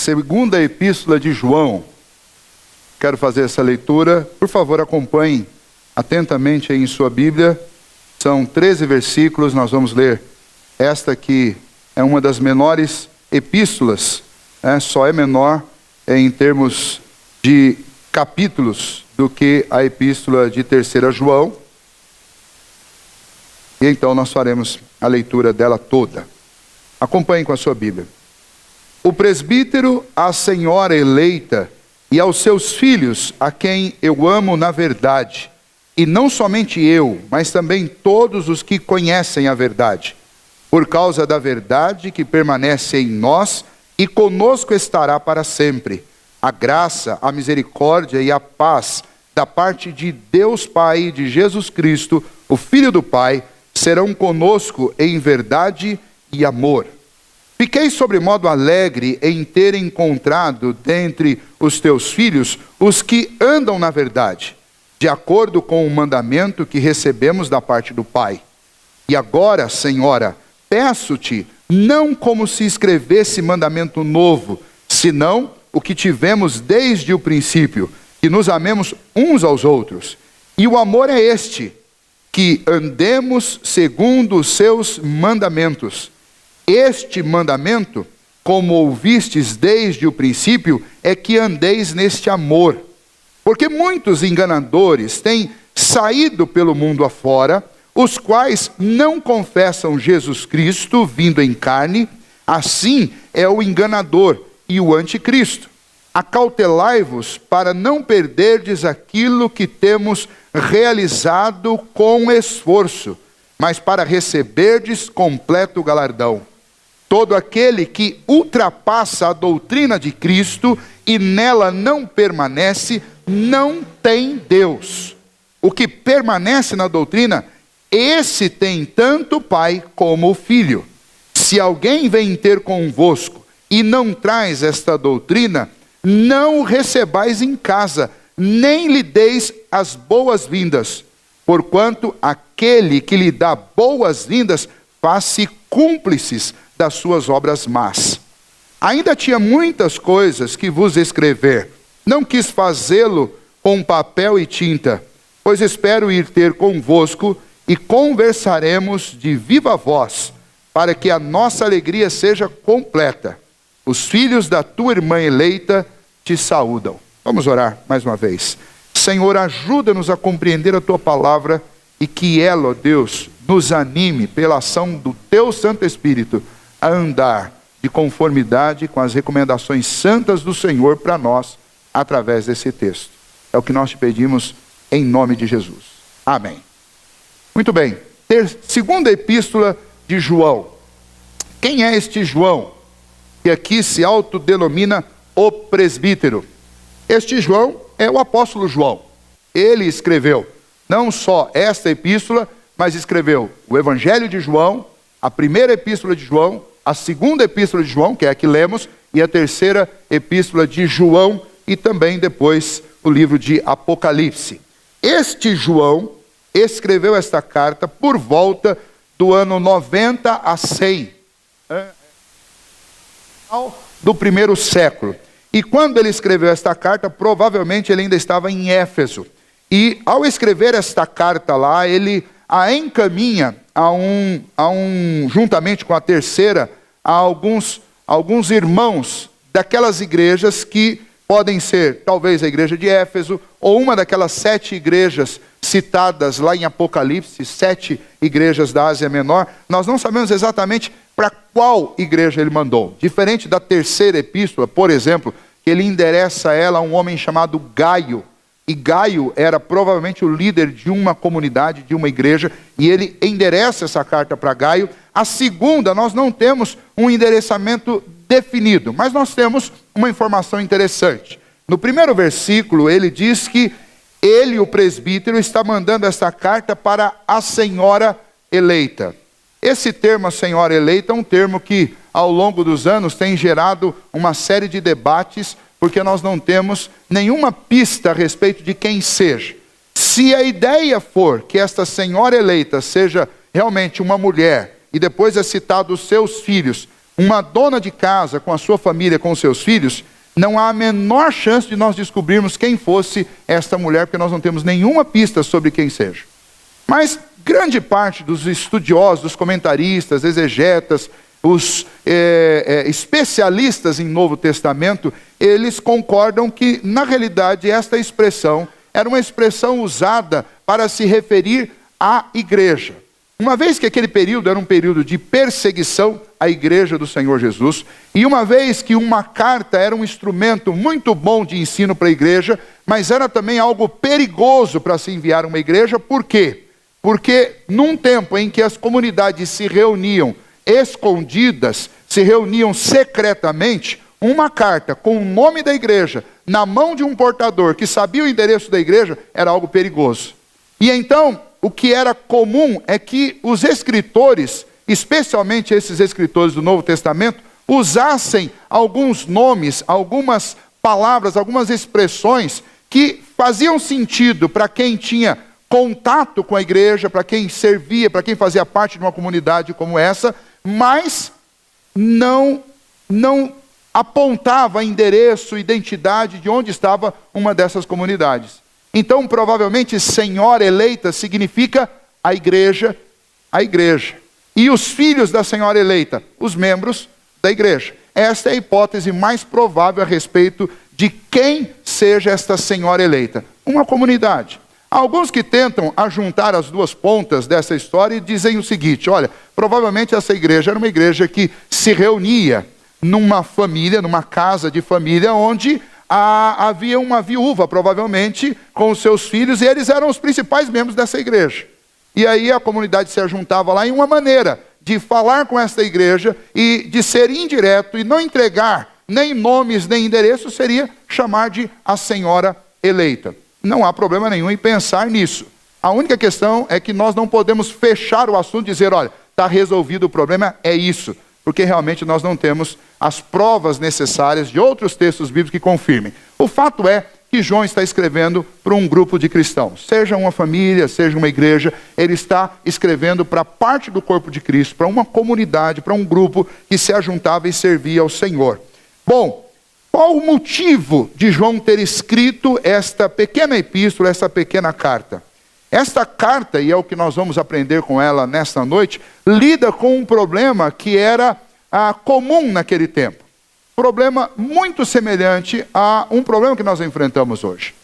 segunda epístola de João. Quero fazer essa leitura. Por favor, acompanhe atentamente aí em sua Bíblia. São 13 versículos, nós vamos ler. Esta aqui é uma das menores epístolas, só é menor em termos de capítulos do que a epístola de 3 João. E então nós faremos a leitura dela toda. Acompanhe com a sua Bíblia. O presbítero, a senhora eleita e aos seus filhos, a quem eu amo na verdade, e não somente eu, mas também todos os que conhecem a verdade, por causa da verdade que permanece em nós e conosco estará para sempre. A graça, a misericórdia e a paz da parte de Deus Pai e de Jesus Cristo, o Filho do Pai, serão conosco em verdade e amor. Fiquei sobremodo alegre em ter encontrado dentre os teus filhos os que andam na verdade, de acordo com o mandamento que recebemos da parte do Pai. E agora, Senhora, peço-te, não como se escrevesse mandamento novo, senão o que tivemos desde o princípio, que nos amemos uns aos outros. E o amor é este, que andemos segundo os seus mandamentos. Este mandamento, como ouvistes desde o princípio, é que andeis neste amor. Porque muitos enganadores têm saído pelo mundo afora, os quais não confessam Jesus Cristo vindo em carne, assim é o enganador e o anticristo. Acautelai-vos para não perderdes aquilo que temos realizado com esforço, mas para receberdes completo galardão. Todo aquele que ultrapassa a doutrina de Cristo e nela não permanece, não tem Deus. O que permanece na doutrina, esse tem tanto o Pai como o Filho. Se alguém vem ter convosco e não traz esta doutrina, não o recebais em casa, nem lhe deis as boas-vindas, porquanto aquele que lhe dá boas-vindas faz-se cúmplices das suas obras más. Ainda tinha muitas coisas que vos escrever, não quis fazê-lo com papel e tinta, pois espero ir ter convosco e conversaremos de viva voz, para que a nossa alegria seja completa. Os filhos da tua irmã eleita te saúdam. Vamos orar mais uma vez. Senhor, ajuda-nos a compreender a tua palavra e que ela, ó Deus, nos anime pela ação do teu Santo Espírito a andar de conformidade com as recomendações santas do Senhor para nós através desse texto. É o que nós te pedimos em nome de Jesus. Amém. Muito bem. Segunda epístola de João. Quem é este João que aqui se autodenomina o presbítero? Este João é o apóstolo João. Ele escreveu não só esta epístola, mas escreveu o Evangelho de João, a primeira epístola de João, a segunda epístola de João, que é a que lemos, e a terceira epístola de João, e também depois o livro de Apocalipse. Este João escreveu esta carta por volta do ano 90 a 100, do primeiro século. E quando ele escreveu esta carta, provavelmente ele ainda estava em Éfeso. E ao escrever esta carta lá, ele a encaminha juntamente com a terceira, a alguns irmãos daquelas igrejas que podem ser talvez a igreja de Éfeso, ou uma daquelas 7 igrejas citadas lá em Apocalipse, 7 igrejas da Ásia Menor. Nós não sabemos exatamente para qual igreja ele mandou. Diferente da terceira epístola, por exemplo, que ele endereça ela a um homem chamado Gaio. E Gaio era provavelmente o líder de uma comunidade, de uma igreja, e ele endereça essa carta para Gaio. A segunda, nós não temos um endereçamento definido, mas nós temos uma informação interessante. No primeiro versículo, ele diz que ele, o presbítero, está mandando essa carta para a senhora eleita. Esse termo, a senhora eleita, é um termo que, ao longo dos anos, tem gerado uma série de debates, porque nós não temos nenhuma pista a respeito de quem seja. Se a ideia for que esta senhora eleita seja realmente uma mulher, e depois é citado os seus filhos, uma dona de casa com a sua família, com os seus filhos, não há a menor chance de nós descobrirmos quem fosse esta mulher, porque nós não temos nenhuma pista sobre quem seja. Mas grande parte dos estudiosos, dos comentaristas, exegetas, os especialistas em Novo Testamento, eles concordam que, na realidade, esta expressão era uma expressão usada para se referir à igreja. Uma vez que aquele período era um período de perseguição à igreja do Senhor Jesus, e uma vez que uma carta era um instrumento muito bom de ensino para a igreja, mas era também algo perigoso para se enviar a uma igreja. Por quê? Porque num tempo em que as comunidades se reuniam escondidas, se reuniam secretamente, uma carta com o nome da igreja na mão de um portador que sabia o endereço da igreja era algo perigoso. E então, o que era comum é que os escritores, especialmente esses escritores do Novo Testamento, usassem alguns nomes, algumas palavras, algumas expressões que faziam sentido para quem tinha contato com a igreja, para quem servia, para quem fazia parte de uma comunidade como essa, mas não apontava endereço, identidade de onde estava uma dessas comunidades. Então, provavelmente, senhora eleita significa a igreja. E os filhos da senhora eleita, os membros da igreja. Esta é a hipótese mais provável a respeito de quem seja esta senhora eleita. Uma comunidade. Há alguns que tentam ajuntar as duas pontas dessa história e dizem o seguinte: olha, provavelmente essa igreja era uma igreja que se reunia numa família, numa casa de família, onde havia uma viúva, provavelmente, com os seus filhos, e eles eram os principais membros dessa igreja. E aí a comunidade se ajuntava lá, e uma maneira de falar com essa igreja e de ser indireto e não entregar nem nomes nem endereços seria chamar de a senhora eleita. Não há problema nenhum em pensar nisso. A única questão é que nós não podemos fechar o assunto e dizer, olha, está resolvido o problema, é isso. Porque realmente nós não temos as provas necessárias de outros textos bíblicos que confirmem. O fato é que João está escrevendo para um grupo de cristãos. Seja uma família, seja uma igreja, ele está escrevendo para parte do corpo de Cristo, para uma comunidade, para um grupo que se ajuntava e servia ao Senhor. Bom, qual o motivo de João ter escrito esta pequena epístola, esta pequena carta? Esta carta, e é o que nós vamos aprender com ela nesta noite, lida com um problema que era comum naquele tempo. Problema muito semelhante a um problema que nós enfrentamos hoje.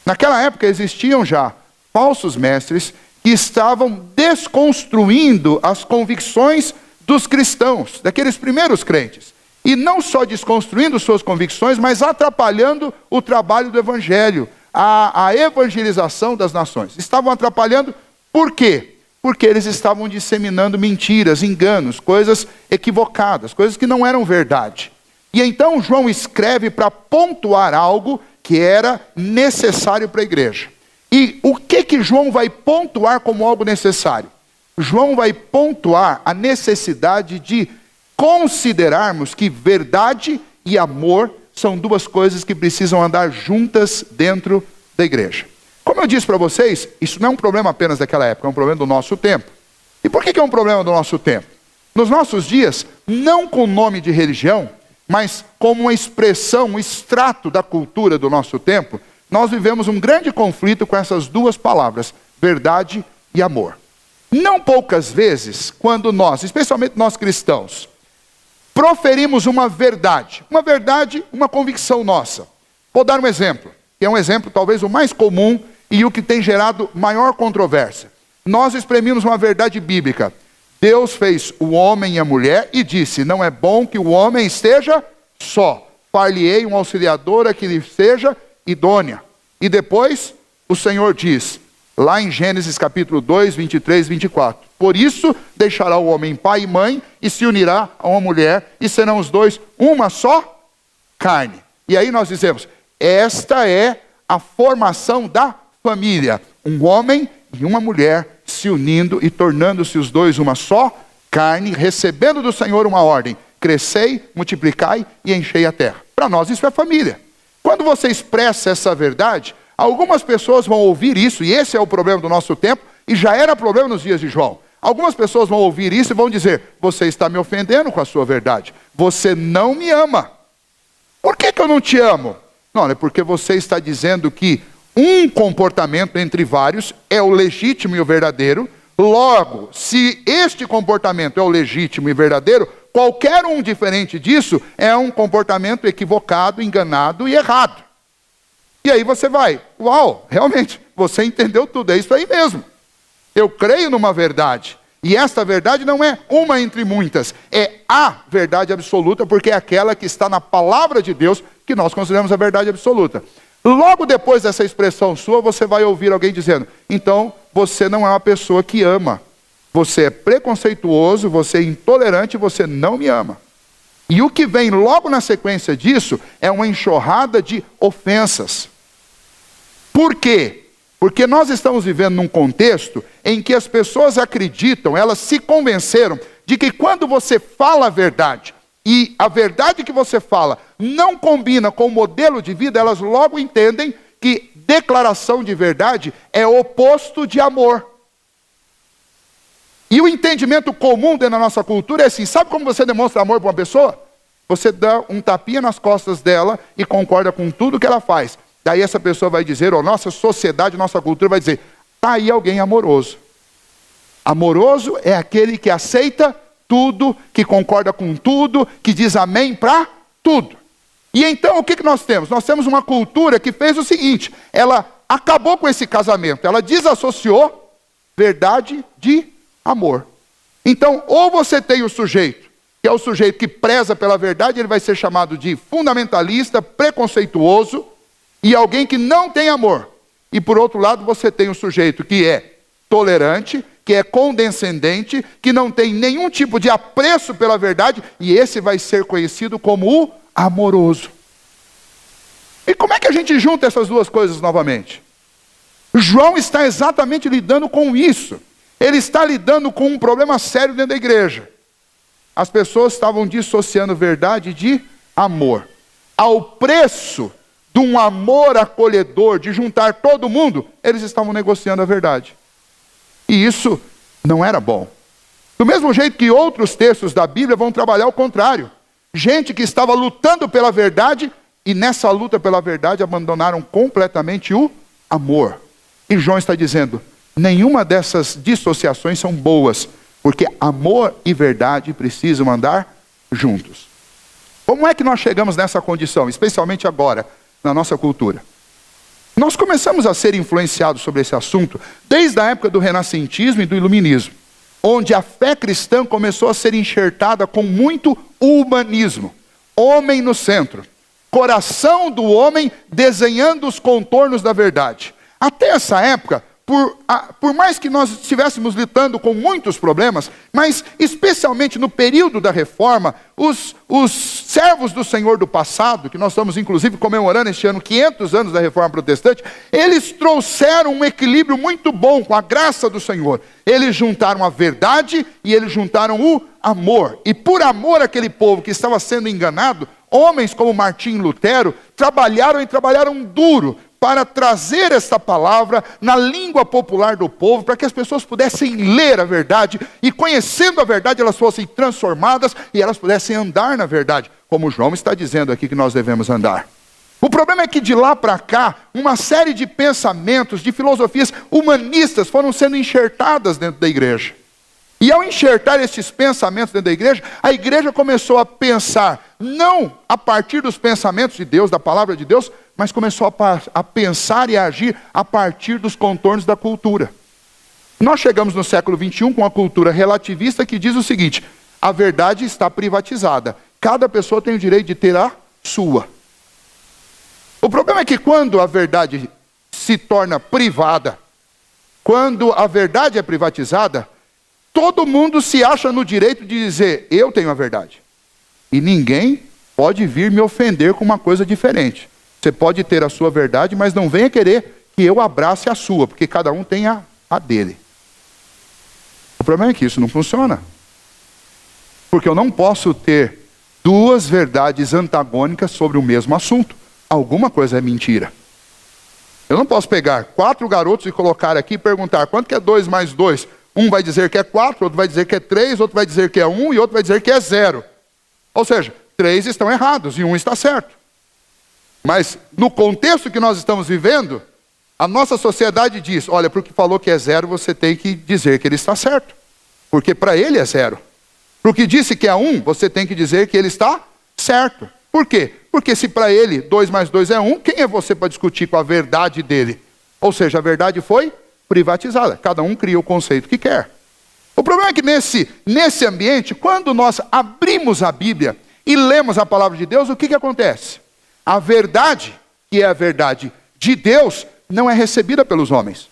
Naquela época existiam já falsos mestres que estavam desconstruindo as convicções dos cristãos, daqueles primeiros crentes. E não só desconstruindo suas convicções, mas atrapalhando o trabalho do evangelho, a evangelização das nações. Estavam atrapalhando por quê? Porque eles estavam disseminando mentiras, enganos, coisas equivocadas, coisas que não eram verdade. E então João escreve para pontuar algo que era necessário para a igreja. E o que João vai pontuar como algo necessário? João vai pontuar a necessidade de considerarmos que verdade e amor são duas coisas que precisam andar juntas dentro da igreja. Como eu disse para vocês, isso não é um problema apenas daquela época, é um problema do nosso tempo. E por que é um problema do nosso tempo? Nos nossos dias, não com o nome de religião, mas como uma expressão, um extrato da cultura do nosso tempo, nós vivemos um grande conflito com essas duas palavras, verdade e amor. Não poucas vezes, quando nós, especialmente nós cristãos, proferimos uma verdade, uma convicção nossa. Vou dar um exemplo, que é um exemplo talvez o mais comum e o que tem gerado maior controvérsia. Nós exprimimos uma verdade bíblica. Deus fez o homem e a mulher e disse, não é bom que o homem esteja só. Far-lhe-ei uma auxiliadora que lhe seja idônea. E depois o Senhor diz, lá em Gênesis capítulo 2, 23 e 24. Por isso deixará o homem pai e mãe e se unirá a uma mulher e serão os dois uma só carne. E aí nós dizemos, esta é a formação da família. Um homem e uma mulher se unindo e tornando-se os dois uma só carne, recebendo do Senhor uma ordem. Crescei, multiplicai e enchei a terra. Para nós isso é família. Quando você expressa essa verdade, algumas pessoas vão ouvir isso, e esse é o problema do nosso tempo, e já era problema nos dias de João. Algumas pessoas vão ouvir isso e vão dizer, você está me ofendendo com a sua verdade. você não me ama. Por que eu não te amo? Não, é porque você está dizendo que um comportamento entre vários é o legítimo e o verdadeiro. Logo, se este comportamento é o legítimo e verdadeiro, qualquer um diferente disso é um comportamento equivocado, enganado e errado. E aí você vai, uau, realmente, você entendeu tudo, é isso aí mesmo. Eu creio numa verdade. E esta verdade não é uma entre muitas, é a verdade absoluta, porque é aquela que está na palavra de Deus, que nós consideramos a verdade absoluta. Logo depois dessa expressão sua, você vai ouvir alguém dizendo, então você não é uma pessoa que ama. Você é preconceituoso, você é intolerante, você não me ama. E o que vem logo na sequência disso é uma enxurrada de ofensas. Por quê? Porque nós estamos vivendo num contexto em que as pessoas acreditam, elas se convenceram de que quando você fala a verdade, e a verdade que você fala não combina com o modelo de vida, elas logo entendem que declaração de verdade é oposto de amor. E o entendimento comum dentro da nossa cultura é assim, sabe como você demonstra amor para uma pessoa? Você dá um tapinha nas costas dela e concorda com tudo que ela faz. Daí essa pessoa vai dizer, ou nossa sociedade, nossa cultura vai dizer, está aí alguém amoroso. Amoroso é aquele que aceita tudo, que concorda com tudo, que diz amém para tudo. E então o que nós temos? Nós temos uma cultura que fez o seguinte, ela acabou com esse casamento, ela desassociou verdade de amor. Então, ou você tem o sujeito, que é o sujeito que preza pela verdade, ele vai ser chamado de fundamentalista, preconceituoso, e alguém que não tem amor. E por outro lado, você tem o sujeito que é tolerante, que é condescendente, que não tem nenhum tipo de apreço pela verdade, e esse vai ser conhecido como o amoroso. E como é que a gente junta essas duas coisas novamente? João está exatamente lidando com isso. Ele está lidando com um problema sério dentro da igreja. As pessoas estavam dissociando verdade de amor. Ao preço de um amor acolhedor, de juntar todo mundo, eles estavam negociando a verdade. E isso não era bom. Do mesmo jeito que outros textos da Bíblia vão trabalhar o contrário. Gente que estava lutando pela verdade, e nessa luta pela verdade abandonaram completamente o amor. E João está dizendo, nenhuma dessas dissociações são boas, porque amor e verdade precisam andar juntos. Como é que nós chegamos nessa condição, especialmente agora, na nossa cultura? Nós começamos a ser influenciados sobre esse assunto desde a época do renascentismo e do iluminismo, onde a fé cristã começou a ser enxertada com muito humanismo. Homem no centro, coração do homem desenhando os contornos da verdade. Até essa época, por mais que nós estivéssemos lidando com muitos problemas, mas especialmente no período da reforma, os servos do Senhor do passado, que nós estamos inclusive comemorando este ano 500 anos da reforma protestante, eles trouxeram um equilíbrio muito bom com a graça do Senhor. Eles juntaram a verdade e eles juntaram o amor. E por amor àquele povo que estava sendo enganado, homens como Martinho Lutero trabalharam e trabalharam duro para trazer esta palavra na língua popular do povo, para que as pessoas pudessem ler a verdade, e conhecendo a verdade elas fossem transformadas, e elas pudessem andar na verdade, como João está dizendo aqui que nós devemos andar. O problema é que de lá para cá, uma série de pensamentos, de filosofias humanistas foram sendo enxertadas dentro da igreja. E ao enxertar esses pensamentos dentro da igreja, a igreja começou a pensar, não a partir dos pensamentos de Deus, da palavra de Deus, mas começou a pensar e a agir a partir dos contornos da cultura. Nós chegamos no século 21 com uma cultura relativista que diz o seguinte, a verdade está privatizada, cada pessoa tem o direito de ter a sua. O problema é que quando a verdade se torna privada, quando a verdade é privatizada, todo mundo se acha no direito de dizer, eu tenho a verdade. E ninguém pode vir me ofender com uma coisa diferente. Você pode ter a sua verdade, mas não venha querer que eu abrace a sua, porque cada um tem a dele. O problema é que isso não funciona. Porque eu não posso ter duas verdades antagônicas sobre o mesmo assunto. Alguma coisa é mentira. Eu não posso pegar 4 garotos e colocar aqui e perguntar, quanto que é 2 mais 2? Um vai dizer que é 4, outro vai dizer que é 3, outro vai dizer que é 1 e outro vai dizer que é 0. Ou seja, 3 estão errados e 1 está certo. Mas no contexto que nós estamos vivendo, a nossa sociedade diz, olha, para o que falou que é 0, você tem que dizer que ele está certo. Porque para ele é 0. Para o que disse que é 1, você tem que dizer que ele está certo. Por quê? Porque se para ele 2 mais 2 é 1, quem é você para discutir com a verdade dele? Ou seja, a verdade foi privatizada. Cada um cria o conceito que quer. O problema é que nesse ambiente, quando nós abrimos a Bíblia e lemos a palavra de Deus, o que acontece? A verdade, que é a verdade de Deus, não é recebida pelos homens.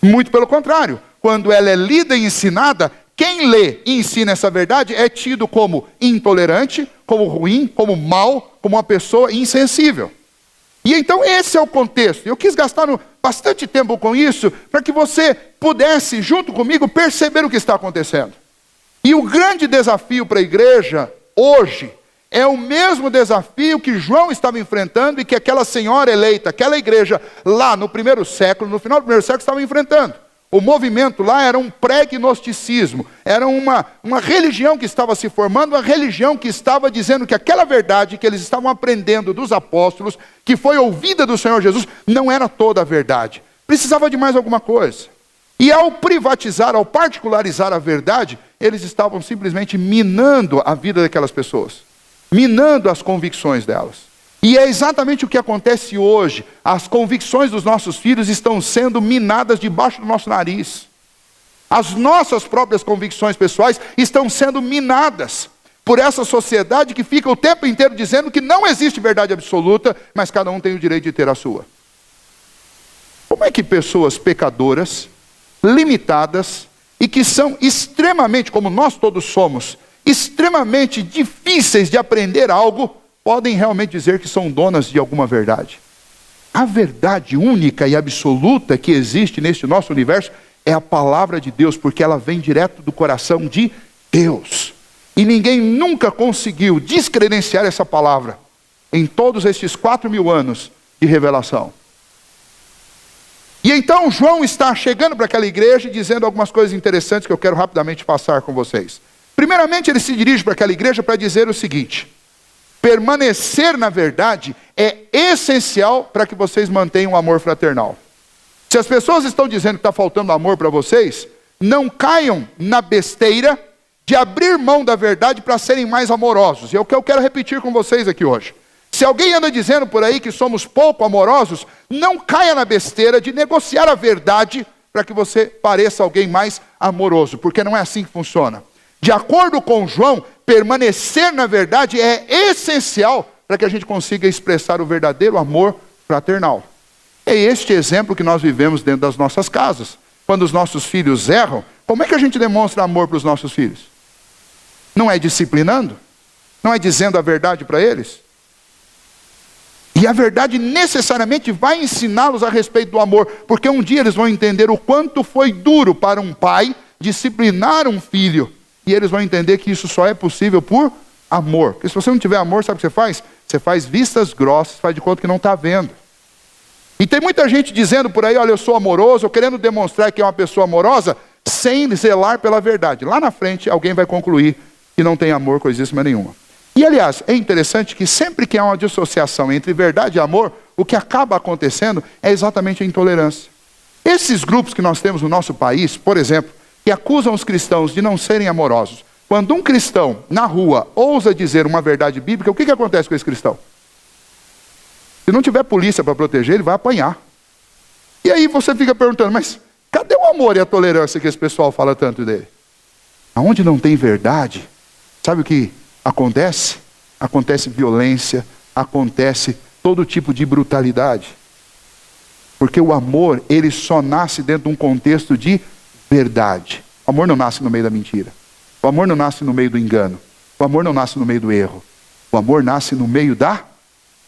Muito pelo contrário. Quando ela é lida e ensinada, quem lê e ensina essa verdade é tido como intolerante, como ruim, como mau, como uma pessoa insensível. E então esse é o contexto. Eu quis gastar bastante tempo com isso, para que você pudesse, junto comigo, perceber o que está acontecendo. E o grande desafio para a igreja, hoje, é o mesmo desafio que João estava enfrentando e que aquela senhora eleita, aquela igreja lá no primeiro século, no final do primeiro século, estava enfrentando. O movimento lá era um pré-gnosticismo, era uma religião que estava se formando, uma religião que estava dizendo que aquela verdade que eles estavam aprendendo dos apóstolos, que foi ouvida do Senhor Jesus, não era toda a verdade. Precisava de mais alguma coisa. E ao privatizar, ao particularizar a verdade, eles estavam simplesmente minando a vida daquelas pessoas, minando as convicções delas. E é exatamente o que acontece hoje. As convicções dos nossos filhos estão sendo minadas debaixo do nosso nariz. As nossas próprias convicções pessoais estão sendo minadas por essa sociedade que fica o tempo inteiro dizendo que não existe verdade absoluta, mas cada um tem o direito de ter a sua. Como é que pessoas pecadoras, limitadas, e que são extremamente, como nós todos somos, extremamente difíceis de aprender algo, podem realmente dizer que são donas de alguma verdade? A verdade única e absoluta que existe neste nosso universo é a palavra de Deus, porque ela vem direto do coração de Deus. E ninguém nunca conseguiu descredenciar essa palavra em todos estes 4.000 anos de revelação. E então João está chegando para aquela igreja e dizendo algumas coisas interessantes que eu quero rapidamente passar com vocês. Primeiramente, ele se dirige para aquela igreja para dizer o seguinte: permanecer na verdade é essencial para que vocês mantenham o amor fraternal. Se as pessoas estão dizendo que está faltando amor para vocês, não caiam na besteira de abrir mão da verdade para serem mais amorosos. E é o que eu quero repetir com vocês aqui hoje. Se alguém anda dizendo por aí que somos pouco amorosos, não caia na besteira de negociar a verdade para que você pareça alguém mais amoroso, porque não é assim que funciona. De acordo com João, permanecer na verdade é essencial para que a gente consiga expressar o verdadeiro amor fraternal. É este exemplo que nós vivemos dentro das nossas casas. Quando os nossos filhos erram, como é que a gente demonstra amor para os nossos filhos? Não é disciplinando? Não é dizendo a verdade para eles? E a verdade necessariamente vai ensiná-los a respeito do amor, porque um dia eles vão entender o quanto foi duro para um pai disciplinar um filho. E eles vão entender que isso só é possível por amor. Porque se você não tiver amor, sabe o que você faz? Você faz vistas grossas, faz de conta que não está vendo. E tem muita gente dizendo por aí, olha, eu sou amoroso, ou querendo demonstrar que é uma pessoa amorosa, sem zelar pela verdade. Lá na frente, alguém vai concluir que não tem amor, coisíssima nenhuma. E aliás, é interessante que sempre que há uma dissociação entre verdade e amor, o que acaba acontecendo é exatamente a intolerância. Esses grupos que nós temos no nosso país, por exemplo, que acusam os cristãos de não serem amorosos. Quando um cristão, na rua, ousa dizer uma verdade bíblica, o que acontece com esse cristão? Se não tiver polícia para proteger, ele vai apanhar. E aí você fica perguntando, mas cadê o amor e a tolerância que esse pessoal fala tanto dele? Aonde não tem verdade, sabe o que acontece? Acontece violência, acontece todo tipo de brutalidade. Porque o amor, ele só nasce dentro de um contexto de verdade. O amor não nasce no meio da mentira. O amor não nasce no meio do engano. O amor não nasce no meio do erro. O amor nasce no meio da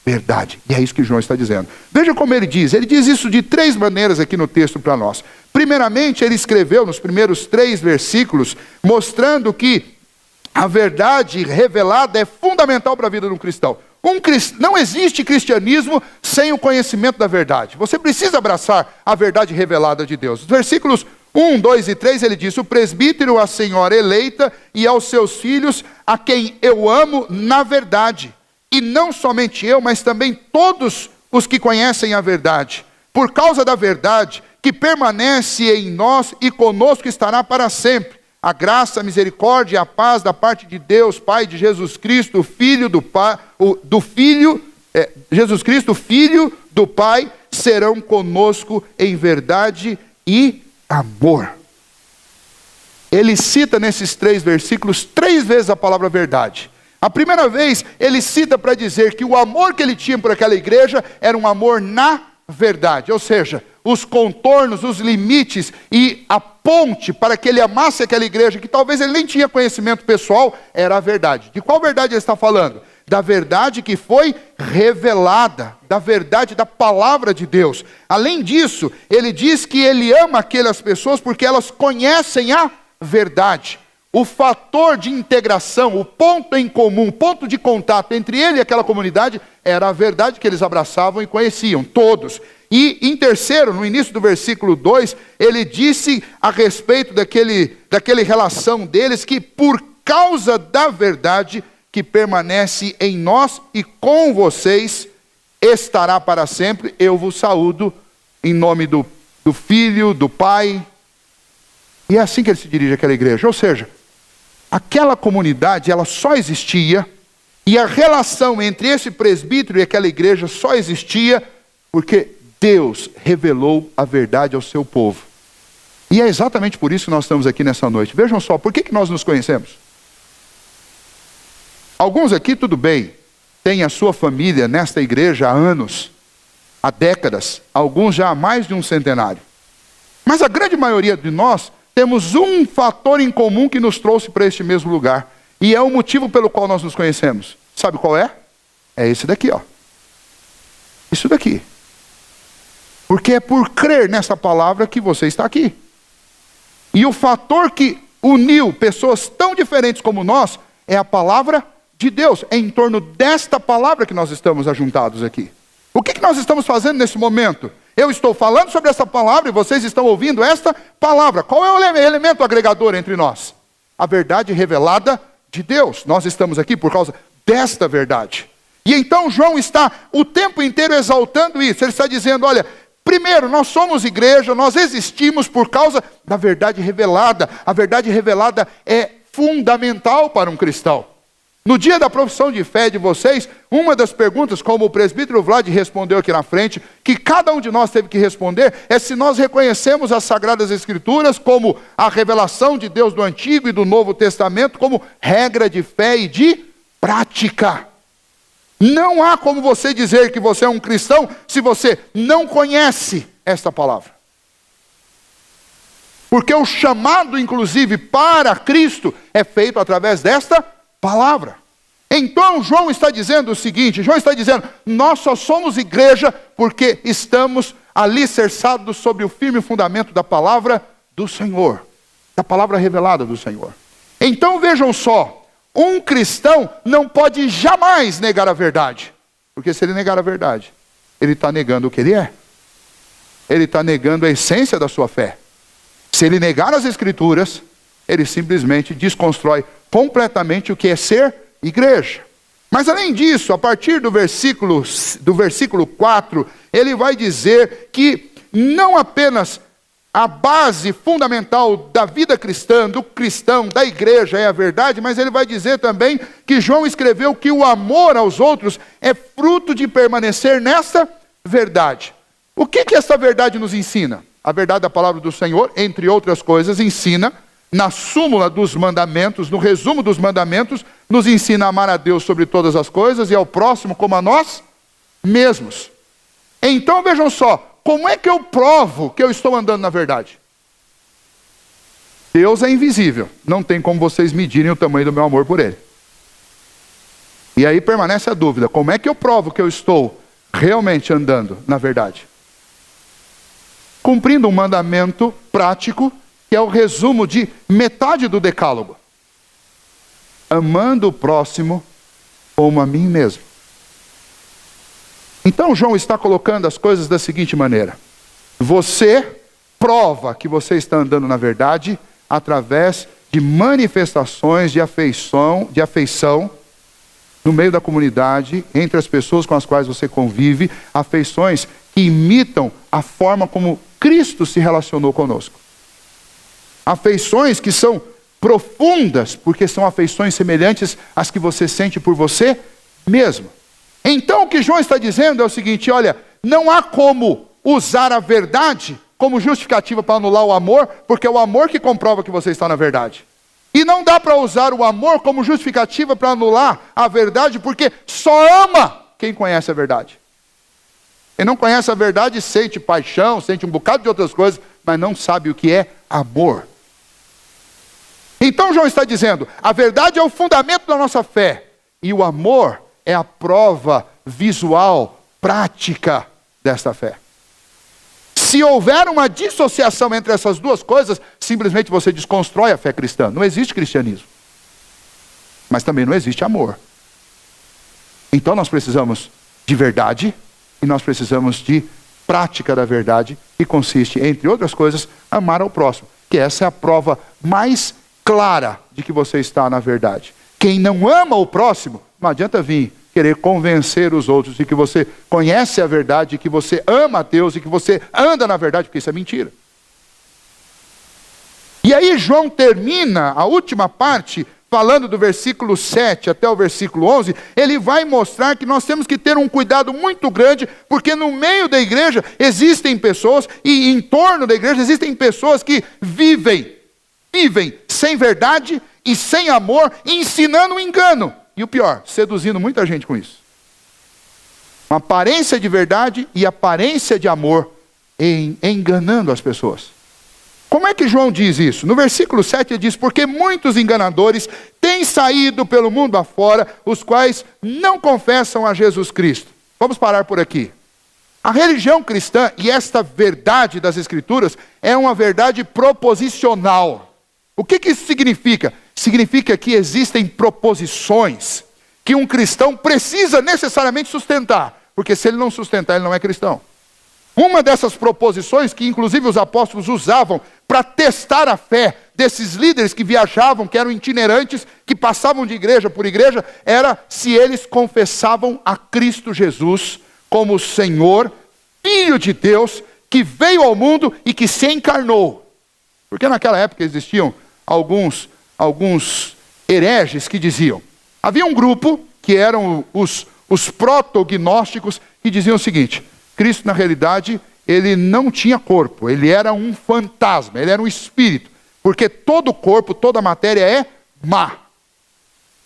verdade. E é isso que João está dizendo. Veja como ele diz. Ele diz isso de 3 maneiras aqui no texto para nós. Primeiramente, ele escreveu nos primeiros 3 versículos, mostrando que a verdade revelada é fundamental para a vida de um cristão. Não existe cristianismo sem o conhecimento da verdade. Você precisa abraçar a verdade revelada de Deus. Os versículos 1, 2 e 3, ele diz: o presbítero, a senhora eleita, e aos seus filhos, a quem eu amo na verdade. E não somente eu, mas também todos os que conhecem a verdade. Por causa da verdade, que permanece em nós e conosco estará para sempre. A graça, a misericórdia e a paz da parte de Deus, Pai, de Jesus Cristo, Filho do Pai, Jesus Cristo, Filho do Pai, serão conosco em verdade e amor. Ele cita nesses 3 versículos 3 vezes a palavra verdade. A primeira vez ele cita para dizer que o amor que ele tinha por aquela igreja era um amor na verdade, ou seja, os contornos, os limites e a ponte para que ele amasse aquela igreja, que talvez ele nem tinha conhecimento pessoal, era a verdade. De qual verdade ele está falando? Da verdade que foi revelada, da verdade da palavra de Deus. Além disso, ele diz que ele ama aquelas pessoas porque elas conhecem a verdade. O fator de integração, o ponto em comum, o ponto de contato entre ele e aquela comunidade era a verdade que eles abraçavam e conheciam, todos. E em terceiro, no início do versículo 2, ele disse a respeito daquela relação deles, que por causa da verdade que permanece em nós e com vocês estará para sempre, eu vos saúdo em nome do Filho, do Pai. E é assim que ele se dirige àquela igreja. Ou seja, aquela comunidade, ela só existia, e a relação entre esse presbítero e aquela igreja só existia porque Deus revelou a verdade ao seu povo. E é exatamente por isso que nós estamos aqui nessa noite. Vejam só, por que nós nos conhecemos? Alguns aqui, tudo bem, têm a sua família nesta igreja há anos, há décadas, alguns já há mais de um centenário. Mas a grande maioria de nós temos um fator em comum que nos trouxe para este mesmo lugar. E é o motivo pelo qual nós nos conhecemos. Sabe qual é? É esse daqui, ó. Isso daqui. Porque é por crer nessa palavra que você está aqui. E o fator que uniu pessoas tão diferentes como nós é a palavra de Deus. É em torno desta palavra que nós estamos ajuntados aqui. O que nós estamos fazendo nesse momento? Eu estou falando sobre essa palavra e vocês estão ouvindo esta palavra. Qual é o elemento agregador entre nós? A verdade revelada de Deus. Nós estamos aqui por causa desta verdade. E então João está o tempo inteiro exaltando isso. Ele está dizendo, olha, primeiro, nós somos igreja, nós existimos por causa da verdade revelada. A verdade revelada é fundamental para um cristão. No dia da profissão de fé de vocês, uma das perguntas, como o presbítero Vlad respondeu aqui na frente, que cada um de nós teve que responder, é se nós reconhecemos as Sagradas Escrituras como a revelação de Deus do Antigo e do Novo Testamento, como regra de fé e de prática. Não há como você dizer que você é um cristão se você não conhece esta palavra. Porque o chamado, inclusive, para Cristo é feito através desta palavra. Então João está dizendo o seguinte, João está dizendo, nós só somos igreja porque estamos alicerçados sobre o firme fundamento da palavra do Senhor, da palavra revelada do Senhor. Então vejam só, um cristão não pode jamais negar a verdade, porque se ele negar a verdade, ele está negando o que ele é, ele está negando a essência da sua fé. Se ele negar as Escrituras, ele simplesmente desconstrói completamente o que é ser igreja. Mas além disso, a partir do versículo 4, ele vai dizer que não apenas a base fundamental da vida cristã, do cristão, da igreja é a verdade, mas ele vai dizer também que João escreveu que o amor aos outros é fruto de permanecer nessa verdade. O que essa verdade nos ensina? A verdade da palavra do Senhor, entre outras coisas, ensina na súmula dos mandamentos, no resumo dos mandamentos, nos ensina a amar a Deus sobre todas as coisas e ao próximo como a nós mesmos. Então vejam só, como é que eu provo que eu estou andando na verdade? Deus é invisível, não tem como vocês medirem o tamanho do meu amor por Ele. E aí permanece a dúvida, como é que eu provo que eu estou realmente andando na verdade? Cumprindo um mandamento prático, que é o resumo de metade do decálogo. Amando o próximo como a mim mesmo. Então João está colocando as coisas da seguinte maneira. Você prova que você está andando na verdade através de manifestações de afeição no meio da comunidade, entre as pessoas com as quais você convive, afeições que imitam a forma como Cristo se relacionou conosco. Afeições que são profundas, porque são afeições semelhantes às que você sente por você mesmo. Então o que João está dizendo é o seguinte: olha, não há como usar a verdade como justificativa para anular o amor, porque é o amor que comprova que você está na verdade. E não dá para usar o amor como justificativa para anular a verdade, porque só ama quem conhece a verdade. Quem não conhece a verdade sente paixão, sente um bocado de outras coisas, mas não sabe o que é amor. Então João está dizendo, a verdade é o fundamento da nossa fé, e o amor é a prova visual, prática desta fé. Se houver uma dissociação entre essas duas coisas, simplesmente você desconstrói a fé cristã. Não existe cristianismo. Mas também não existe amor. Então nós precisamos de verdade e nós precisamos de prática da verdade, que consiste, entre outras coisas, amar ao próximo. Que essa é a prova mais clara de que você está na verdade. Quem não ama o próximo, não adianta vir querer convencer os outros de que você conhece a verdade, de que você ama a Deus e que você anda na verdade, porque isso é mentira. E aí João termina a última parte, falando do versículo 7 até o versículo 11, ele vai mostrar que nós temos que ter um cuidado muito grande, porque no meio da igreja existem pessoas, e em torno da igreja existem pessoas que vivem sem verdade e sem amor, ensinando o engano. E o pior, seduzindo muita gente com isso. Uma aparência de verdade e aparência de amor, enganando as pessoas. Como é que João diz isso? No versículo 7 ele diz, porque muitos enganadores têm saído pelo mundo afora, os quais não confessam a Jesus Cristo. Vamos parar por aqui. A religião cristã, e esta verdade das Escrituras, é uma verdade proposicional. O que isso significa? Significa que existem proposições que um cristão precisa necessariamente sustentar, porque se ele não sustentar, ele não é cristão. Uma dessas proposições, que inclusive os apóstolos usavam para testar a fé desses líderes que viajavam, que eram itinerantes, que passavam de igreja por igreja, era se eles confessavam a Cristo Jesus como Senhor, Filho de Deus, que veio ao mundo e que se encarnou. Porque naquela época existiam alguns hereges que diziam, havia um grupo que eram os protognósticos que diziam o seguinte, Cristo na realidade ele não tinha corpo, ele era um fantasma, ele era um espírito, porque todo corpo, toda matéria é má.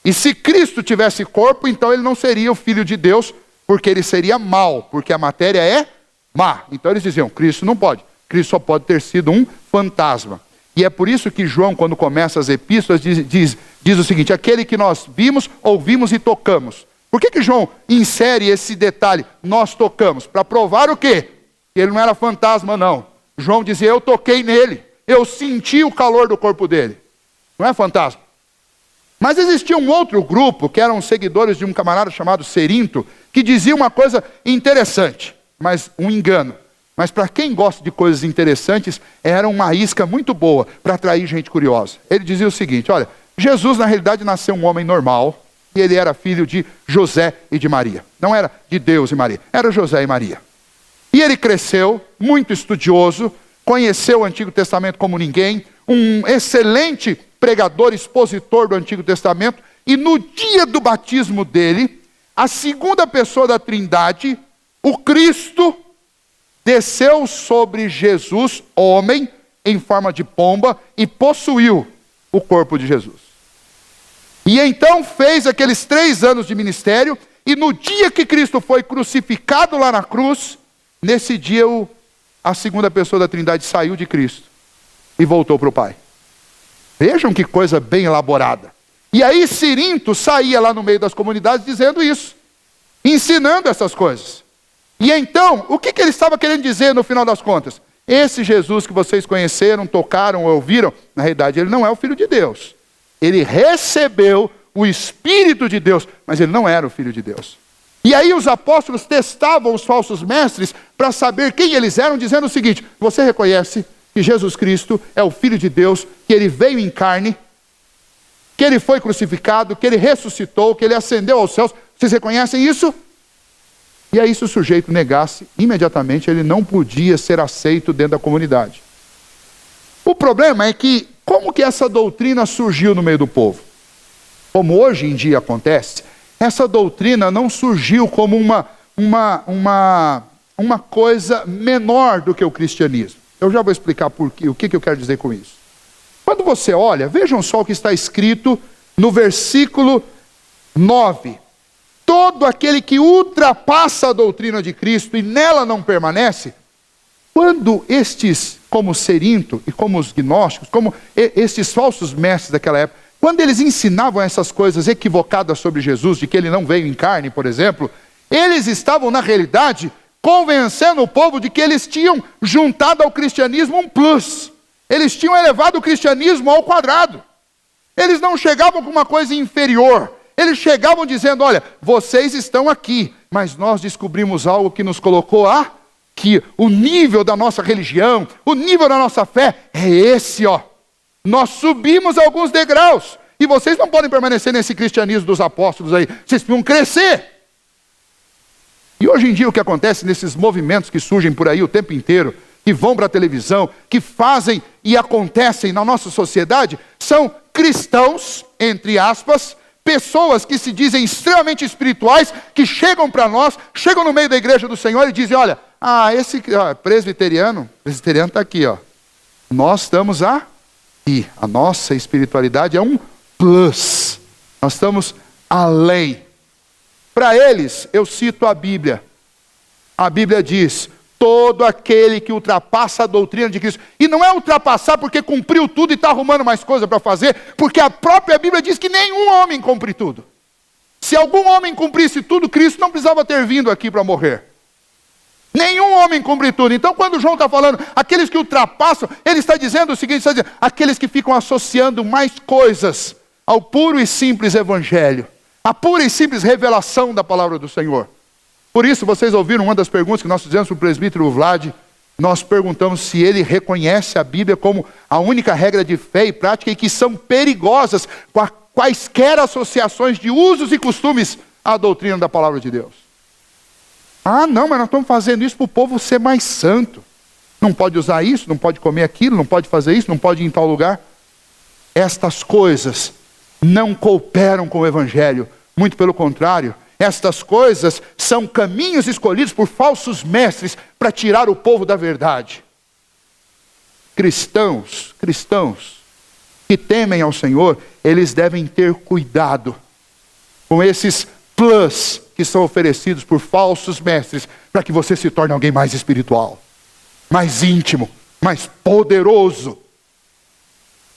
E se Cristo tivesse corpo, então ele não seria o Filho de Deus, porque ele seria mau, porque a matéria é má. Então eles diziam, Cristo não pode, Cristo só pode ter sido um fantasma. E é por isso que João, quando começa as epístolas, diz o seguinte, aquele que nós vimos, ouvimos e tocamos. Por que João insere esse detalhe, nós tocamos? Para provar o quê? Que ele não era fantasma, não. João dizia, eu toquei nele, eu senti o calor do corpo dele. Não é fantasma. Mas existia um outro grupo, que eram seguidores de um camarada chamado Cerinto, que dizia uma coisa interessante, mas um engano. Mas para quem gosta de coisas interessantes, era uma isca muito boa para atrair gente curiosa. Ele dizia o seguinte, olha, Jesus na realidade nasceu um homem normal, e ele era filho de José e de Maria. Não era de Deus e Maria, era José e Maria. E ele cresceu, muito estudioso, conheceu o Antigo Testamento como ninguém, um excelente pregador, expositor do Antigo Testamento, e no dia do batismo dele, a segunda pessoa da Trindade, o Cristo, desceu sobre Jesus, homem, em forma de pomba, e possuiu o corpo de Jesus. E então fez aqueles 3 anos de ministério, e no dia que Cristo foi crucificado lá na cruz, nesse dia a segunda pessoa da Trindade saiu de Cristo e voltou para o Pai. Vejam que coisa bem elaborada. E aí Cerinto saía lá no meio das comunidades dizendo isso, ensinando essas coisas. E então, o que ele estava querendo dizer no final das contas? Esse Jesus que vocês conheceram, tocaram, ouviram, na realidade ele não é o Filho de Deus. Ele recebeu o Espírito de Deus, mas ele não era o Filho de Deus. E aí os apóstolos testavam os falsos mestres para saber quem eles eram, dizendo o seguinte, você reconhece que Jesus Cristo é o Filho de Deus, que ele veio em carne, que ele foi crucificado, que ele ressuscitou, que ele ascendeu aos céus. Vocês reconhecem isso? E aí, se o sujeito negasse, imediatamente ele não podia ser aceito dentro da comunidade. O problema é que, como que essa doutrina surgiu no meio do povo? Como hoje em dia acontece, essa doutrina não surgiu como uma coisa menor do que o cristianismo. Eu já vou explicar por quê, o que eu quero dizer com isso. Quando você olha, vejam só o que está escrito no versículo 9. Todo aquele que ultrapassa a doutrina de Cristo e nela não permanece, quando estes, como Cerinto e como os gnósticos, como estes falsos mestres daquela época, quando eles ensinavam essas coisas equivocadas sobre Jesus, de que ele não veio em carne, por exemplo, eles estavam, na realidade, convencendo o povo de que eles tinham juntado ao cristianismo um plus. Eles tinham elevado o cristianismo ao quadrado. Eles não chegavam com uma coisa inferior. Eles chegavam dizendo, olha, vocês estão aqui, mas nós descobrimos algo que nos colocou aqui. O nível da nossa religião, o nível da nossa fé é esse, ó. Nós subimos alguns degraus. E vocês não podem permanecer nesse cristianismo dos apóstolos aí. Vocês precisam crescer. E hoje em dia o que acontece nesses movimentos que surgem por aí o tempo inteiro, que vão para a televisão, que fazem e acontecem na nossa sociedade, são cristãos, entre aspas, pessoas que se dizem extremamente espirituais, que chegam para nós, chegam no meio da igreja do Senhor e dizem, olha, esse presbiteriano está aqui, ó. Nós estamos aqui. A nossa espiritualidade é um plus. Nós estamos além. Para eles, eu cito a Bíblia. A Bíblia diz, todo aquele que ultrapassa a doutrina de Cristo. E não é ultrapassar porque cumpriu tudo e está arrumando mais coisa para fazer, porque a própria Bíblia diz que nenhum homem cumpre tudo. Se algum homem cumprisse tudo, Cristo não precisava ter vindo aqui para morrer. Nenhum homem cumpre tudo. Então quando João está falando, aqueles que ultrapassam, ele está dizendo o seguinte, está dizendo, aqueles que ficam associando mais coisas ao puro e simples evangelho, a pura e simples revelação da palavra do Senhor. Por isso, vocês ouviram uma das perguntas que nós fizemos para o presbítero Vlad. Nós perguntamos se ele reconhece a Bíblia como a única regra de fé e prática e que são perigosas quaisquer associações de usos e costumes à doutrina da palavra de Deus. Não, mas nós estamos fazendo isso para o povo ser mais santo. Não pode usar isso, não pode comer aquilo, não pode fazer isso, não pode ir em tal lugar. Estas coisas não cooperam com o evangelho. Muito pelo contrário. Estas coisas são caminhos escolhidos por falsos mestres para tirar o povo da verdade. Cristãos que temem ao Senhor, eles devem ter cuidado com esses plus que são oferecidos por falsos mestres para que você se torne alguém mais espiritual, mais íntimo, mais poderoso.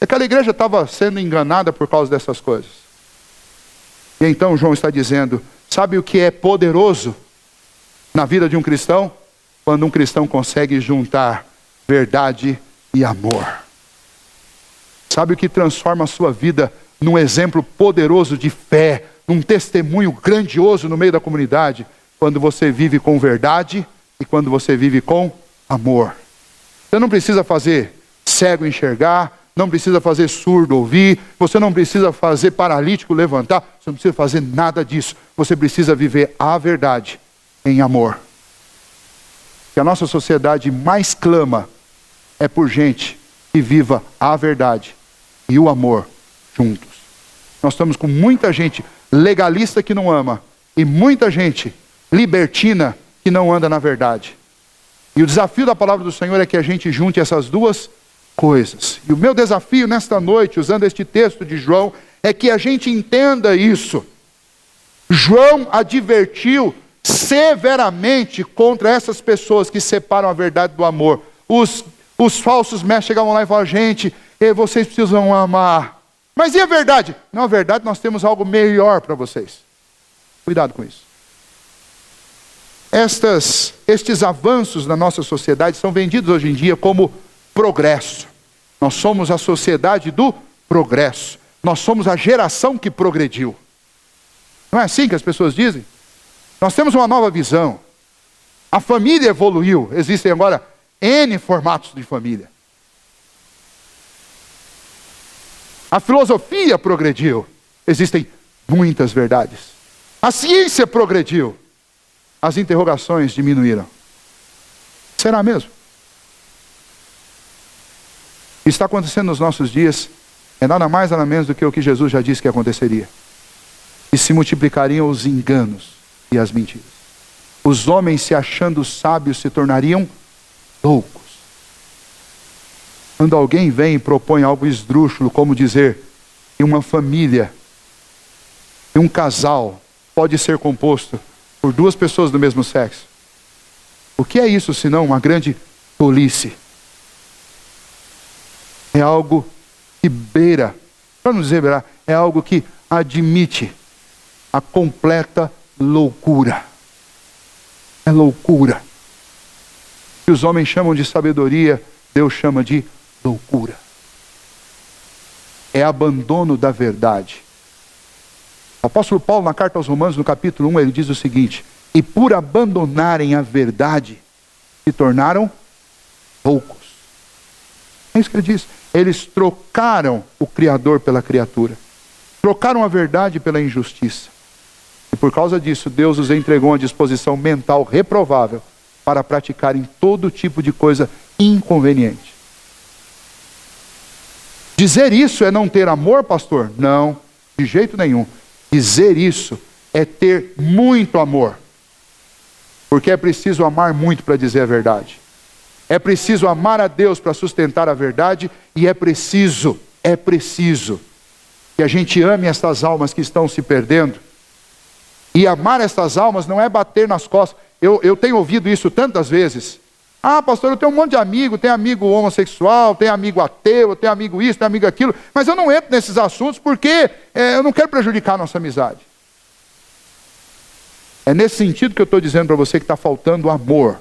Aquela igreja estava sendo enganada por causa dessas coisas. E então João está dizendo, sabe o que é poderoso na vida de um cristão? Quando um cristão consegue juntar verdade e amor. Sabe o que transforma a sua vida num exemplo poderoso de fé, num testemunho grandioso no meio da comunidade? Quando você vive com verdade e quando você vive com amor. Você não precisa fazer cego enxergar, não precisa fazer surdo ouvir, você não precisa fazer paralítico levantar, você não precisa fazer nada disso. Você precisa viver a verdade em amor. O que a nossa sociedade mais clama é por gente que viva a verdade e o amor juntos. Nós estamos com muita gente legalista que não ama e muita gente libertina que não anda na verdade. E o desafio da palavra do Senhor é que a gente junte essas duas coisas. E o meu desafio nesta noite, usando este texto de João, é que a gente entenda isso. João advertiu severamente contra essas pessoas que separam a verdade do amor. Os falsos mestres chegavam lá e falavam, gente, vocês precisam amar. Mas e a verdade? Não, a verdade, nós temos algo melhor para vocês. Cuidado com isso. Estes avanços na nossa sociedade são vendidos hoje em dia como progresso. Nós somos a sociedade do progresso. Nós somos a geração que progrediu. Não é assim que as pessoas dizem? Nós temos uma nova visão. A família evoluiu. Existem agora N formatos de família. A filosofia progrediu. Existem muitas verdades. A ciência progrediu. As interrogações diminuíram. Será mesmo? O que está acontecendo nos nossos dias é nada mais nada menos do que o que Jesus já disse que aconteceria. E se multiplicariam os enganos e as mentiras. Os homens, se achando sábios, se tornariam loucos. Quando alguém vem e propõe algo esdrúxulo, como dizer que uma família e um casal pode ser composto por duas pessoas do mesmo sexo. O que é isso senão uma grande tolice? É algo que beira, para não dizer beirar, é algo que admite a completa loucura. É loucura. O que os homens chamam de sabedoria, Deus chama de loucura. É abandono da verdade. O apóstolo Paulo, na carta aos Romanos, no capítulo 1, ele diz o seguinte: e por abandonarem a verdade, se tornaram loucos. É isso que ele diz. Eles trocaram o Criador pela criatura. Trocaram a verdade pela injustiça. E por causa disso, Deus os entregou uma disposição mental reprovável para praticarem todo tipo de coisa inconveniente. Dizer isso é não ter amor, pastor? Não, de jeito nenhum. Dizer isso é ter muito amor. Porque é preciso amar muito para dizer a verdade. É preciso amar a Deus para sustentar a verdade. E é preciso que a gente ame estas almas que estão se perdendo. E amar estas almas não é bater nas costas. Eu tenho ouvido isso tantas vezes. Ah, pastor, eu tenho um monte de amigo, tenho amigo homossexual, tenho amigo ateu, tenho amigo isso, tenho amigo aquilo, mas eu não entro nesses assuntos porque eu não quero prejudicar a nossa amizade. É nesse sentido que eu estou dizendo para você que está faltando amor.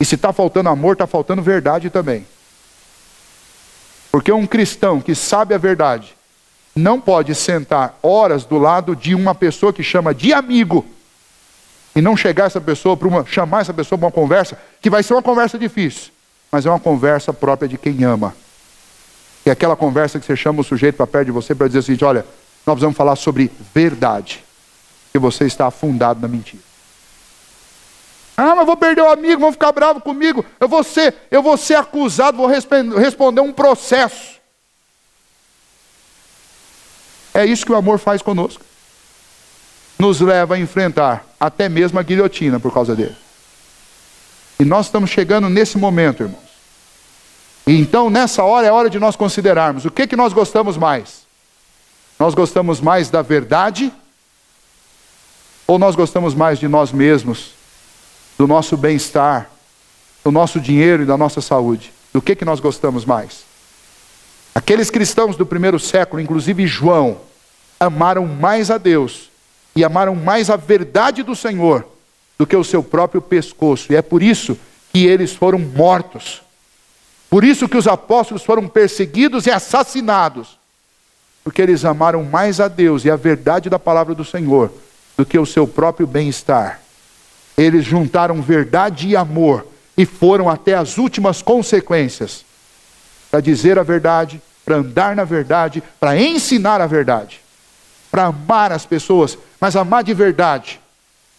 E se está faltando amor, está faltando verdade também. Porque um cristão que sabe a verdade não pode sentar horas do lado de uma pessoa que chama de amigo e não chegar chamar essa pessoa para uma conversa, que vai ser uma conversa difícil, mas é uma conversa própria de quem ama. É aquela conversa que você chama o sujeito para perto de você para dizer o seguinte: olha, nós precisamos falar sobre verdade, que você está afundado na mentira. Ah, mas vou perder o amigo, vão ficar bravos comigo, eu vou ser acusado, vou responder um processo. É isso que o amor faz conosco. Nos leva a enfrentar até mesmo a guilhotina por causa dele. E nós estamos chegando nesse momento, irmãos. E então, nessa hora, é hora de nós considerarmos o que nós gostamos mais. Nós gostamos mais da verdade? Ou nós gostamos mais de nós mesmos, do nosso bem-estar, do nosso dinheiro e da nossa saúde? Do que nós gostamos mais? Aqueles cristãos do primeiro século, inclusive João, amaram mais a Deus e amaram mais a verdade do Senhor do que o seu próprio pescoço. E é por isso que eles foram mortos. Por isso que os apóstolos foram perseguidos e assassinados. Porque eles amaram mais a Deus e a verdade da palavra do Senhor do que o seu próprio bem-estar. Eles juntaram verdade e amor e foram até as últimas consequências para dizer a verdade, para andar na verdade, para ensinar a verdade, para amar as pessoas, mas amar de verdade.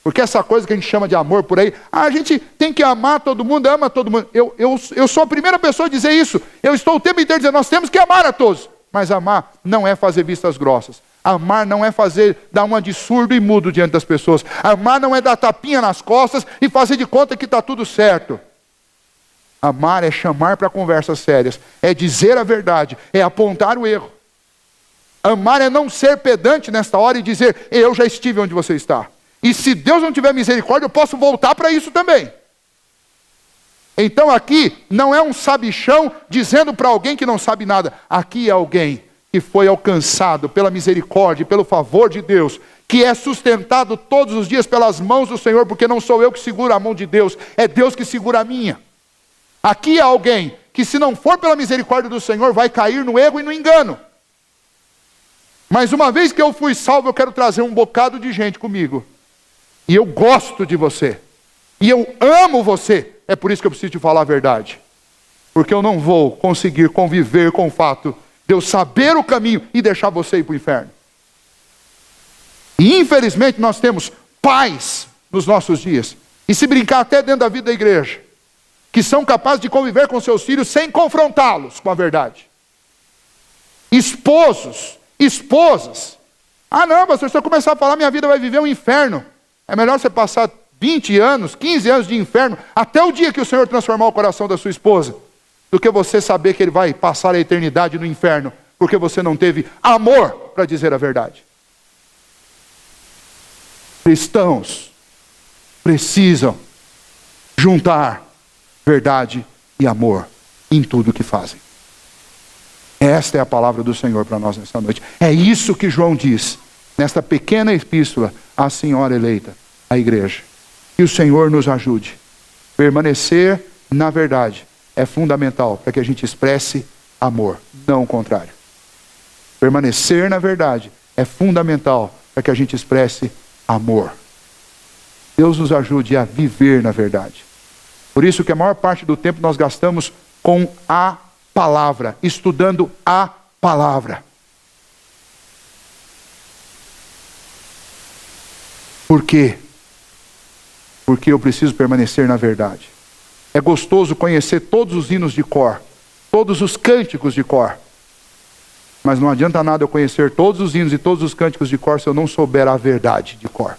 Porque essa coisa que a gente chama de amor por aí, a gente tem que amar todo mundo, ama todo mundo. Eu sou a primeira pessoa a dizer isso. Eu estou o tempo inteiro dizendo, nós temos que amar a todos. Mas amar não é fazer vistas grossas. Amar não é dar uma de surdo e mudo diante das pessoas. Amar não é dar tapinha nas costas e fazer de conta que está tudo certo. Amar é chamar para conversas sérias, é dizer a verdade, é apontar o erro. Amar é não ser pedante nesta hora e dizer, eu já estive onde você está. E se Deus não tiver misericórdia, eu posso voltar para isso também. Então aqui não é um sabichão dizendo para alguém que não sabe nada. Aqui é alguém que foi alcançado pela misericórdia e pelo favor de Deus, que é sustentado todos os dias pelas mãos do Senhor, porque não sou eu que seguro a mão de Deus, é Deus que segura a minha. Aqui é alguém que, se não for pela misericórdia do Senhor, vai cair no erro e no engano. Mas uma vez que eu fui salvo, eu quero trazer um bocado de gente comigo. E eu gosto de você. E eu amo você. É por isso que eu preciso te falar a verdade. Porque eu não vou conseguir conviver com o fato de eu saber o caminho e deixar você ir para o inferno. E infelizmente nós temos pais nos nossos dias, e se brincar até dentro da vida da igreja, que são capazes de conviver com seus filhos sem confrontá-los com a verdade. Esposos, esposas. Ah não, pastor, se eu começar a falar, minha vida vai viver um inferno. É melhor você passar 20 anos, 15 anos de inferno, até o dia que o Senhor transformar o coração da sua esposa, do que você saber que ele vai passar a eternidade no inferno, porque você não teve amor para dizer a verdade. Cristãos precisam juntar verdade e amor em tudo que fazem. Esta é a palavra do Senhor para nós nessa noite. É isso que João diz nesta pequena epístola à senhora eleita, à igreja. Que o Senhor nos ajude. Permanecer na verdade é fundamental para que a gente expresse amor, não o contrário. Permanecer na verdade é fundamental para que a gente expresse amor. Deus nos ajude a viver na verdade. Por isso que a maior parte do tempo nós gastamos com a palavra, estudando a palavra. Por quê? Porque eu preciso permanecer na verdade. É gostoso conhecer todos os hinos de cor, todos os cânticos de cor. Mas não adianta nada eu conhecer todos os hinos e todos os cânticos de cor se eu não souber a verdade de cor.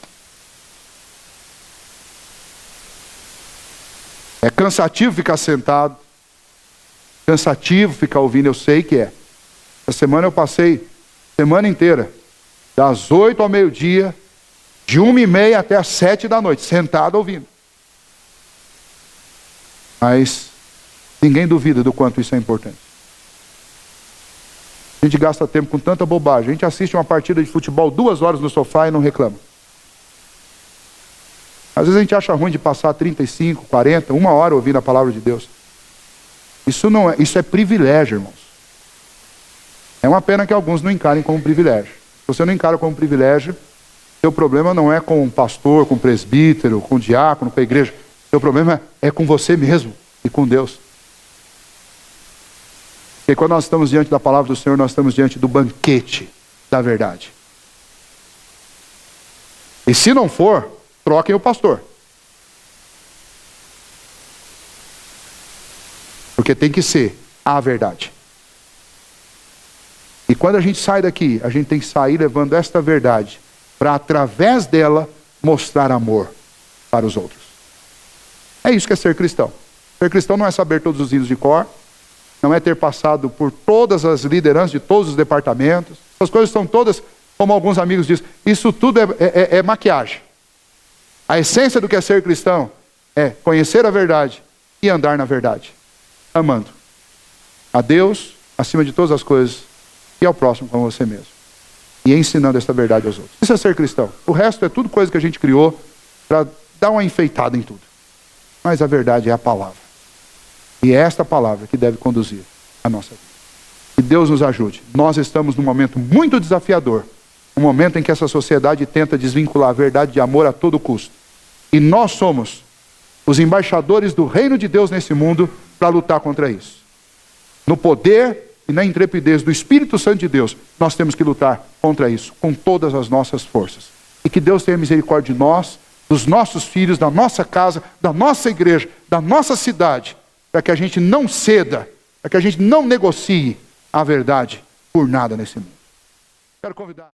É cansativo ficar sentado, cansativo ficar ouvindo, eu sei que é. Essa semana eu passei a semana inteira, das 8 ao meio-dia, de 1h30 até as 7 da noite, sentado ouvindo. Mas ninguém duvida do quanto isso é importante. A gente gasta tempo com tanta bobagem. A gente assiste uma partida de futebol 2 horas no sofá e não reclama. Às vezes a gente acha ruim de passar 35, 40, 1 hora ouvindo a palavra de Deus. Isso é privilégio, irmãos. É uma pena que alguns não encarem como privilégio. Se você não encara como privilégio, seu problema não é com o pastor, com o presbítero, com o diácono, com a igreja. Seu problema é com você mesmo e com Deus. Porque quando nós estamos diante da palavra do Senhor, nós estamos diante do banquete da verdade. E se não for, troquem o pastor. Porque tem que ser a verdade. E quando a gente sai daqui, a gente tem que sair levando esta verdade para, através dela, mostrar amor para os outros. É isso que é ser cristão. Ser cristão não é saber todos os hinos de cor, não é ter passado por todas as lideranças de todos os departamentos. Essas coisas são todas, como alguns amigos dizem, isso tudo é maquiagem. A essência do que é ser cristão é conhecer a verdade e andar na verdade, amando a Deus acima de todas as coisas e ao próximo como você mesmo, e ensinando essa verdade aos outros. Isso é ser cristão. O resto é tudo coisa que a gente criou para dar uma enfeitada em tudo. Mas a verdade é a palavra. E é esta palavra que deve conduzir a nossa vida. Que Deus nos ajude. Nós estamos num momento muito desafiador. Um momento em que essa sociedade tenta desvincular a verdade de amor a todo custo. E nós somos os embaixadores do reino de Deus nesse mundo para lutar contra isso. No poder e na intrepidez do Espírito Santo de Deus, nós temos que lutar contra isso, com todas as nossas forças. E que Deus tenha misericórdia de nós, dos nossos filhos, da nossa casa, da nossa igreja, da nossa cidade, para que a gente não ceda, para que a gente não negocie a verdade por nada nesse mundo. Quero convidar...